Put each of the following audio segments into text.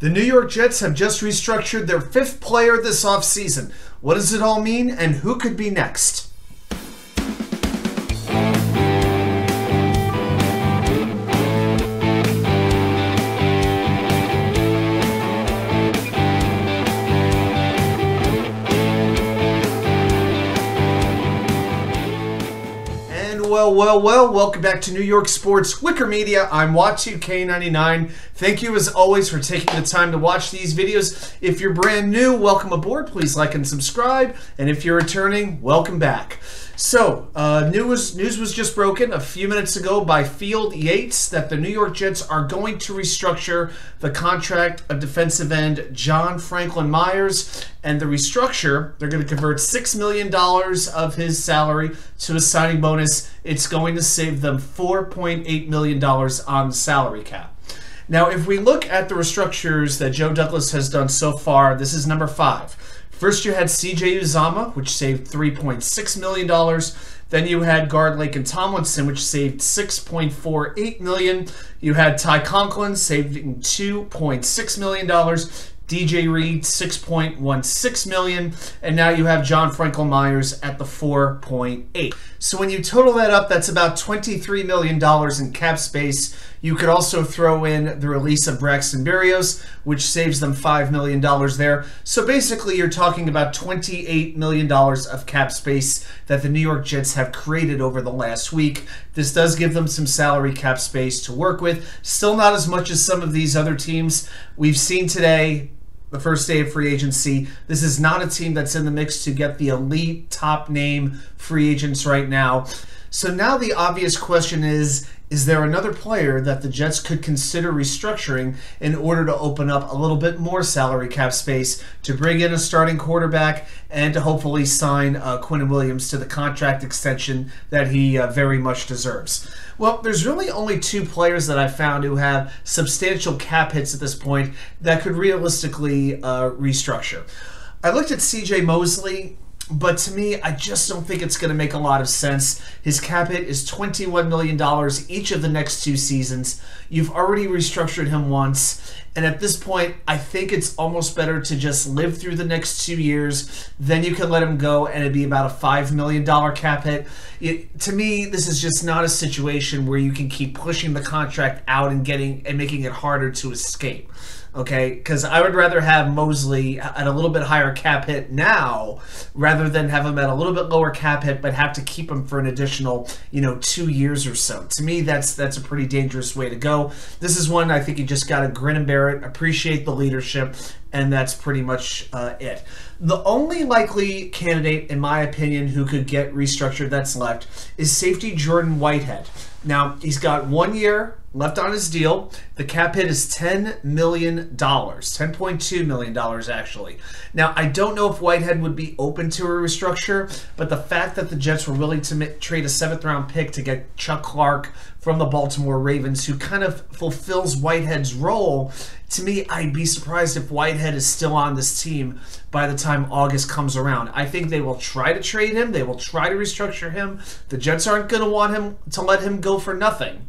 The New York Jets have just restructured their fifth player this offseason. What does it all mean, and who could be next? Well, welcome back to New York Sports WickerMedia. I'm K99. Thank you as always for taking the time to watch these videos. If you're brand new, welcome aboard. Please like and subscribe. And if you're returning, welcome back. So, news was just broken a few minutes ago by Field Yates that the New York Jets are going to restructure the contract of defensive end JFM. And the restructure, they're going to convert $6 million of his salary to a signing bonus. It's going to save them $4.8 million on the salary cap. Now, if we look at the restructures that Joe Douglas has done so far, this is number 5. First, you had C.J. Uzomah, which saved $3.6 million. Then you had guard Laken Tomlinson, which saved $6.48 million. You had Ty Conklin saving $2.6 million. DJ Reed, $6.16 million, and now you have JFM at the $4.8. So when you total that up, that's about $23 million in cap space. You could also throw in the release of Braxton Berrios, which saves them $5 million there. So basically, you're talking about $28 million of cap space that the New York Jets have created over the last week. This does give them some salary cap space to work with. Still not as much as some of these other teams we've seen today. The first day of free agency. This is not a team that's in the mix to get the elite top name free agents right now. So now the obvious question is there another player that the Jets could consider restructuring in order to open up a little bit more salary cap space to bring in a starting quarterback and to hopefully sign Quinnen Williams to the contract extension that he very much deserves? Well, there's really only 2 players that I've found who have substantial cap hits at this point that could realistically restructure. I looked at C.J. Mosley, but to me, I just don't think it's going to make a lot of sense. His cap hit is $21 million each of the next 2 seasons. You've already restructured him once, and at this point, I think it's almost better to just live through the next 2 years. Then you can let him go, and it'd be about a $5 million cap hit. To me, this is just not a situation where you can keep pushing the contract out and making it harder to escape. Okay, because I would rather have Mosley at a little bit higher cap hit now rather than have him at a little bit lower cap hit but have to keep him for an additional, 2 years or so. To me, that's a pretty dangerous way to go. This is one I think you just got to grin and bear it, appreciate the leadership, and that's pretty much it. The only likely candidate, in my opinion, who could get restructured that's left is safety Jordan Whitehead. Now, he's got 1 year left on his deal. The cap hit is $10 million, $10.2 million actually. Now, I don't know if Whitehead would be open to a restructure, but the fact that the Jets were willing to trade a 7th-round pick to get Chuck Clark from the Baltimore Ravens, who kind of fulfills Whitehead's role, to me, I'd be surprised if Whitehead is still on this team by the time August comes around. I think they will try to trade him. They will try to restructure him. The Jets aren't going to want him to let him go for nothing.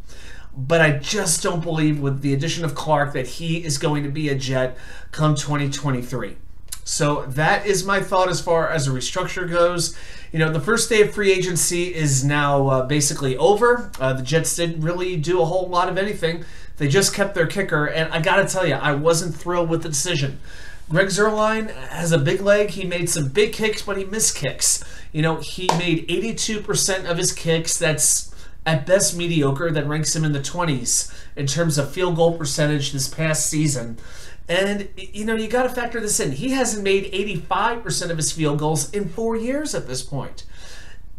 But I just don't believe with the addition of Clark that he is going to be a Jet come 2023. So that is my thought as far as a restructure goes. The first day of free agency is now basically over. The Jets didn't really do a whole lot of anything. They just kept their kicker, and I got to tell you, I wasn't thrilled with the decision. Greg Zuerlein has a big leg. He made some big kicks, but he missed kicks. He made 82% of his kicks. That's at best mediocre. That ranks him in the 20s in terms of field goal percentage this past season. And, you got to factor this in. He hasn't made 85% of his field goals in 4 years at this point.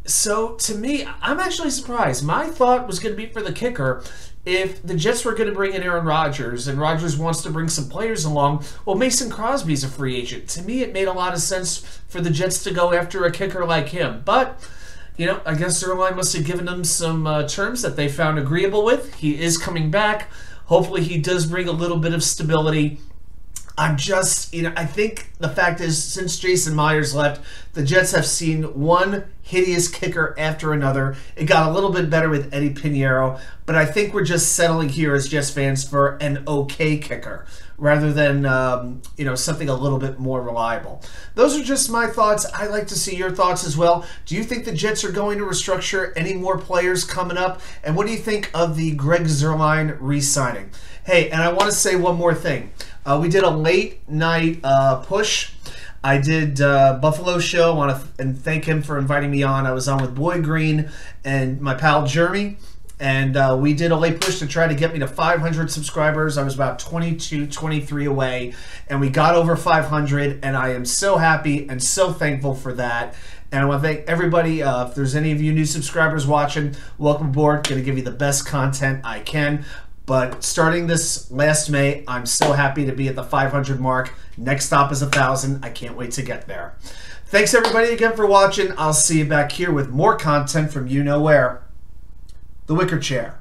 So, to me, I'm actually surprised. My thought was going to be for the kicker. If the Jets were going to bring in Aaron Rodgers, and Rodgers wants to bring some players along, well, Mason Crosby's a free agent. To me, it made a lot of sense for the Jets to go after a kicker like him. But, I guess Zuerlein must have given them some terms that they found agreeable with. He is coming back. Hopefully, he does bring a little bit of stability. I'm just, I think the fact is, since Jason Myers left, the Jets have seen one hideous kicker after another. It got a little bit better with Eddie Pinheiro, but I think we're just settling here as Jets fans for an okay kicker rather than something a little bit more reliable. Those are just my thoughts. I'd like to see your thoughts as well. Do you think the Jets are going to restructure? Any more players coming up? And what do you think of the Greg Zuerlein re-signing? Hey, and I want to say one more thing. We did a late night push. I did Buffalo Show. I want to thank him for inviting me on. I was on with Boyd Green and my pal Jeremy. And we did a late push to try to get me to 500 subscribers. I was about 22, 23 away, and we got over 500, and I am so happy and so thankful for that. And I want to thank everybody. If there's any of you new subscribers watching, welcome aboard. Going to give you the best content I can. But starting this last May, I'm so happy to be at the 500 mark. Next stop is 1,000. I can't wait to get there. Thanks, everybody, again for watching. I'll see you back here with more content from you know where. The Wicker Chair.